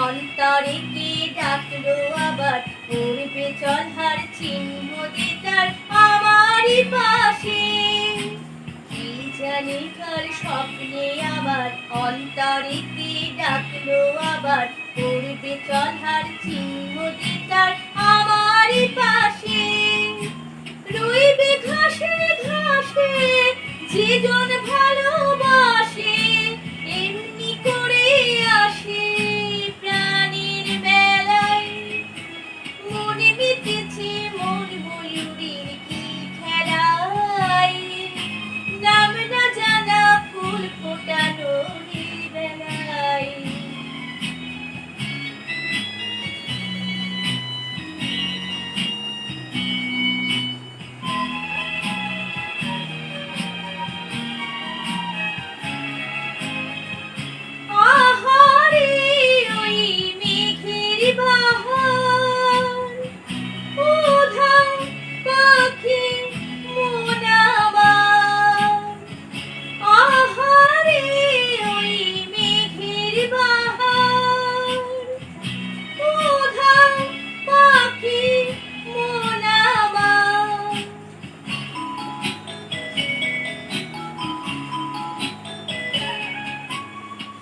অন্তরে কে ডাকলো আবার, পড়বে চলার চিহ্ন দিদার আমারই পাশে। কি জানি কার স্বপ্নে আমার, অন্তরে কে ডাকলো আবার, পড়বে চলার চিহ্ন দিদার আমারই পাশে। রইবে ঘাসে ঘাসে যেজন ভালোবাসে, এমনি করে আসে প্রাণীর বেলায়। মনে মেতেছে মন ময়ূরীর কি খেলায়, নাম না জানা ফুল ফোটানো বেলায়। আহারে ওই মেঘের বাহার, উধাও পাখি মন আমার। আহারে ওই মেঘের বাহার, উধাও পাখি মন আমার।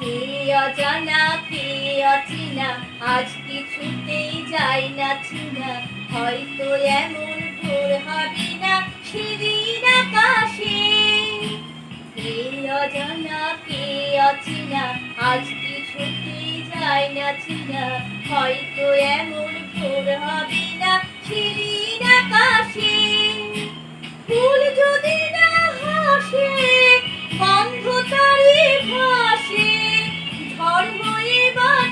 কে অজানা কে অচেনা, আজ কিছুতেই যায় না চিনা, হয়তো এমন ভোর হবে না সেদিন আকাশে। কে অজানা কে অচেনা, আজ কিছুতেই যায় না চিনা, হয়তো এমন ভোর হবে না সেদিন আকাশে। ফুল যদি না হাসে, গন্ধ তারি ভাসে, ধর্ম এবার